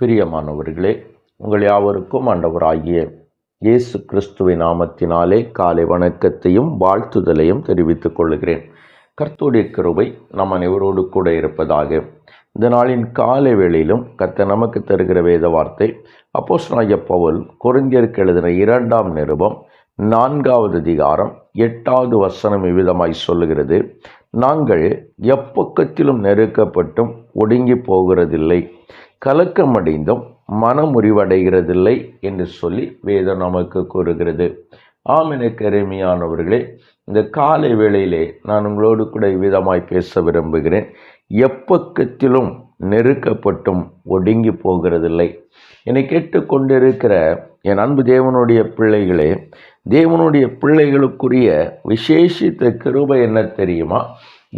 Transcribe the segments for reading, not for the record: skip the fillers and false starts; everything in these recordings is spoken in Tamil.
பிரியமானவர்களே, உங்கள் யாவருக்கும் ஆண்டவராகிய இயேசு கிறிஸ்துவின் நாமத்தினாலே காலை வணக்கத்தையும் வாழ்த்துதலையும் தெரிவித்துக் கொள்கிறேன். கர்த்தருடைய கிருபை நம் அனைவரோடு கூட இருப்பதாக. இந்த நாளின் காலை வேளையிலும் கர்த்தர் நமக்கு தருகிற வேத வார்த்தை அப்போஸ்தலனாகிய பவுல் கொரிந்தியருக்கு எழுதின 2ஆம் நிருபம் 4வது அதிகாரம் 8வது வசனம் இவ்விதமாய் சொல்லுகிறது: நாங்கள் எப்பக்கத்திலும் நெருக்கப்பட்டும் ஒடுங்கி போகிறதில்லை, கலக்கமடைந்தும் மனமுறிவடைகிறதில்லை என்று சொல்லி வேதம் நமக்கு கூறுகிறது. எனக்கு அருமையானவர்களே, இந்த காலை வேளையிலே நான் உங்களோடு கூட விதமாய் பேச விரும்புகிறேன். எப்பக்கத்திலும் நெருக்கப்பட்டும் ஒடுங்கி போகிறதில்லை. என்னை கேட்டுக்கொண்டிருக்கிற என் அன்பு தேவனுடைய பிள்ளைகளே, தேவனுடைய பிள்ளைகளுக்குரிய விசேஷித்த கிருபை என்ன தெரியுமா?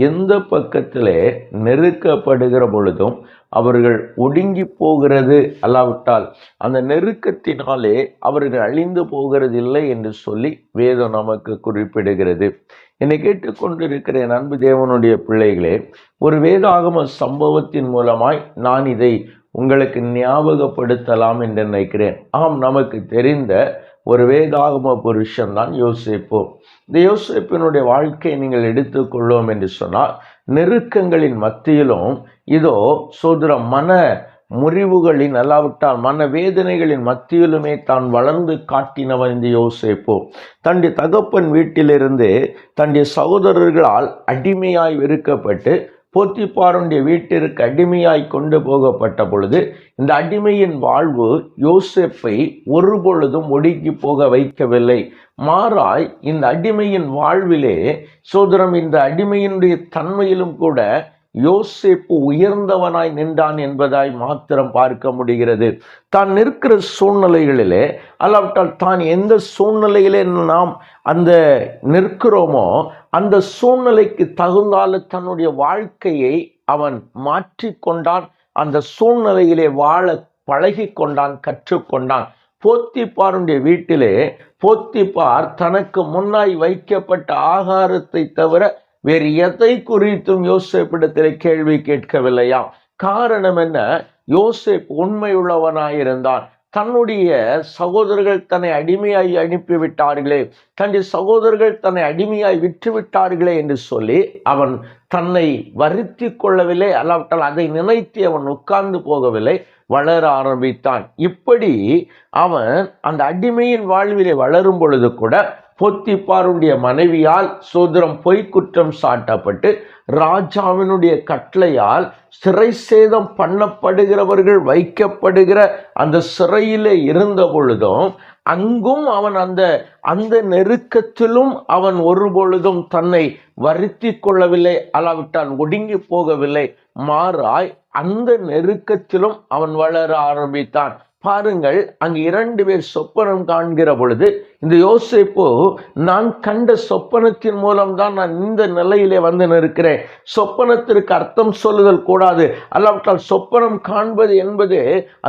எந்த பக்கத்திலே நெருக்கப்படுகிற பொழுதும் அவர்கள் ஒடுங்கி போகிறது அல்லாவிட்டால் அந்த நெருக்கத்தினாலே அவர்கள் அழிந்து போகிறதில்லை என்று சொல்லி வேதம் நமக்கு குறிப்பிடுகிறது. என்னை கேட்டுக்கொண்டிருக்கிற என் அன்பு தேவனுடைய பிள்ளைகளே, ஒரு வேதாகம சம்பவத்தின் மூலமாய் நான் இதை உங்களுக்கு ஞாபகப்படுத்தலாம் என்று நினைக்கிறேன். நமக்கு தெரிந்த ஒரு வேதாகம புருஷன் தான் யோசேப்பு. இந்த யோசேப்பினுடைய வாழ்க்கையை நீங்கள் எடுத்துக்கொள்வோம் என்று சொன்னால், நெருக்கங்களின் மத்தியிலும் இதோ மன முறிவுகளின் அல்லாவிட்டால் மன வேதனைகளின் மத்தியிலுமே தான் வளர்ந்து காட்டினவன் இந்த யோசேப்பு. தன்னுடைய தகப்பன் வீட்டிலிருந்து தன்னுடைய சகோதரர்களால் அடிமையாய் வெறுக்கப்பட்டு போத்திபாருடைய வீட்டிற்கு அடிமையாய் கொண்டு போகப்பட்ட பொழுது இந்த அடிமையின் வாழ்வு யோசேப்பை ஒரு பொழுதும் ஒடுங்கி போக வைக்கவில்லை. மாறாய் இந்த அடிமையின் வாழ்விலே இந்த அடிமையினுடைய தன்மையிலும் கூட யோசேப்பு உயர்ந்தவனாய் நின்றான் என்பதாய் மாத்திரம் பார்க்க முடிகிறது. தான் நிற்கிற சூழ்நிலைகளிலே அல்லாவிட்டால் தான் எந்த சூழ்நிலையிலே நாம் அந்த நிற்கிறோமோ அந்த சூழ்நிலைக்கு தகுந்தால தன்னுடைய வாழ்க்கையை அவன் மாற்றிக்கொண்டான். அந்த சூழ்நிலையிலே வாழ பழகி கொண்டான், கற்றுக்கொண்டான். போத்திபாருடைய வீட்டிலே போத்திபார் தனக்கு முன்னாய் வைக்கப்பட்ட ஆகாரத்தை தவிர வேறு எதை குறித்தும் யோசேப்பிடத்தில் கேள்வி கேட்கவில்லையாம். காரணம் என்ன? யோசேப்பு உண்மையுள்ளவனாயிருந்தான். தன்னுடைய சகோதரர்கள் தன்னை அடிமையாய் அனுப்பிவிட்டார்களே, தன்னுடைய சகோதரர்கள் தன்னை அடிமையாய் விற்றுவிட்டார்களே என்று சொல்லி அவன் தன்னை வருத்தி கொள்ளவில்லை, அல்லாவிட்டால் அதை நினைத்து அவன் உட்கார்ந்து போகவில்லை, வளர ஆரம்பித்தான். இப்படி அவன் அந்த அடிமையின் வாழ்விலே வளரும் பொழுது கூட போத்திபாருடைய மனைவியால் பொய் குற்றம் சாட்டப்பட்டு ராஜாவினுடைய கட்டளையால் சிறை சேதம் பண்ணப்படுகிறவர்கள் வைக்கப்படுகிற அந்த சிறையிலே இருந்த பொழுதும் அங்கும் அவன் அந்த நெருக்கத்திலும் அவன் ஒரு பொழுதும் தன்னை வருத்தி கொள்ளவில்லை, அல்லாவிட்டால் ஒடுங்கி போகவில்லை. மாறாய் அந்த நெருக்கத்திலும் அவன் வளர ஆரம்பித்தான். பாருங்கள், அங்கு 2 பேர் சொப்பனம் காண்கிற பொழுது இந்த யோசேப்பு, நான் கண்ட சொப்பனத்தின் மூலம்தான் நான் இந்த நிலையிலே வந்து நிற்கிறேன், சொப்பனத்திற்கு அர்த்தம் சொல்லுதல் கூடாது, அல்லாவிட்டால் சொப்பனம் காண்பது என்பது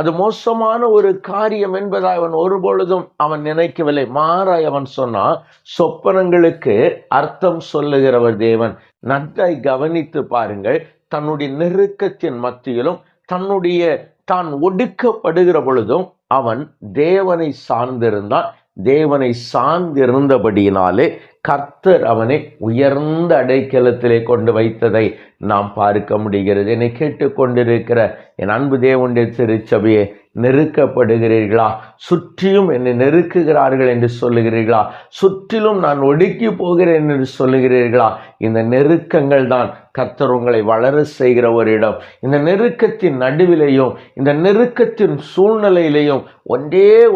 அது மோசமான ஒரு காரியம் என்பதை அவன் ஒருபொழுதும் அவன் நினைக்கவில்லை. மாறாய் அவன் சொன்னான், சொப்பனங்களுக்கு அர்த்தம் சொல்லுகிறவர் தேவன். நன்றாய் கவனித்து பாருங்கள், தன்னுடைய நெருக்கத்தின் மத்தியிலும் தான் ஒடுக்கப்படுகிற பொழுதும் அவன் தேவனை சார்ந்திருந்தான். தேவனை சார்ந்திருந்தபடியினாலே கர்த்தர் அவனை உயர்ந்த அடைக்கலத்திலே கொண்டு வைத்ததை நாம் பார்க்க முடிகிறது. என்னை கேட்டுக்கொண்டிருக்கிற என் அன்பு தேவனுடைய திருச்சபையே, நெருக்கப்படுகிறீர்களா? சுற்றியும் என்னை நெருக்குகிறார்கள் என்று சொல்லுகிறீர்களா? சுற்றிலும் நான் ஒடுக்கி போகிறேன் என்று சொல்லுகிறீர்களா? இந்த நெருக்கங்கள் தான் கர்த்தர் உங்களை வளர செய்கிற ஒரு இடம். இந்த நெருக்கத்தின் நடுவிலேயும் இந்த நெருக்கத்தின் சூழ்நிலையிலேயும்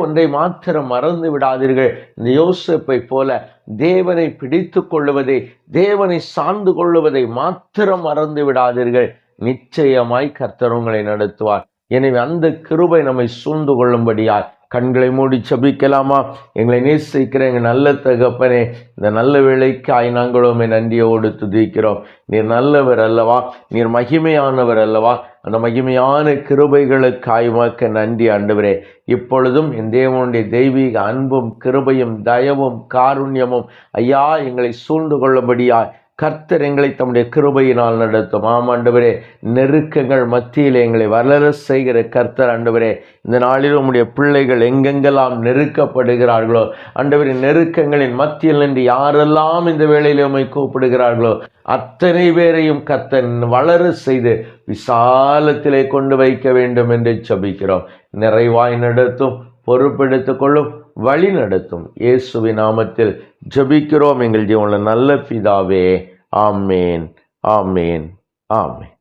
ஒன்றை மாத்திரம் மறந்து விடாதீர்கள். இந்த யோசேப்பை போல தேவனை பிடித்து கொள்ளுவதை, தேவனை சார்ந்து கொள்ளுவதை மாத்திரம் மறந்து விடாதீர்கள். நிச்சயமாய் கர்த்தர் உங்களை நடத்துவார். எனவே அந்த கிருபை நம்மை சூழ்ந்து கொள்ளும்படியால் கண்களை மூடி ஜெபிக்கலாமா? எங்களை நேசிக்கிற எங்கள் நல்ல தகப்பனே, இந்த நல்ல வேளைக்காய் நாங்களும் நன்றியோடு துதிக்கிறோம். நீர் நல்லவர் அல்லவா? நீர் மகிமையானவர் அல்லவா? அந்த மகிமையான கிருபைகளுக்காய் உமக்கு நன்றி ஆண்டவரே. இப்பொழுதும் என் தேவனுடைய தெய்வீக அன்பும் கிருபையும் தயவும் காருண்யமும் ஐயா எங்களை சூழ்ந்து கொள்ளும்படியாய் கர்த்தர் எங்களை தம்முடைய கிருபையினால் நடத்தும். ஆண்டவரே, நெருக்கங்கள் மத்தியில் எங்களை வளர செய்கிற கர்த்தர் ஆண்டவரே, இந்த நாளில் உம்முடைய பிள்ளைகள் எங்கெங்கெல்லாம் நெருக்கப்படுகிறார்களோ ஆண்டவரே, நெருக்கங்களின் மத்தியில் நின்று யாரெல்லாம் இந்த வேளையில் உம்மை கூப்பிடுகிறார்களோ அத்தனை பேரையும் கர்த்தர் வளர செய்து விசாலத்திலே கொண்டு வைக்க வேண்டும் என்று ஜெபிக்கிறோம். நிறைவாய் நடத்தும், பொறுப்பெடுத்துக் கொள்ளும், வழி நடத்தும். இயேசுவின் நாமத்தில் ஜெபிக்கிறோம் எங்கள் ஜீவனுள்ள நல்ல பிதாவே. ஆமேன், ஆமேன், ஆமேன்.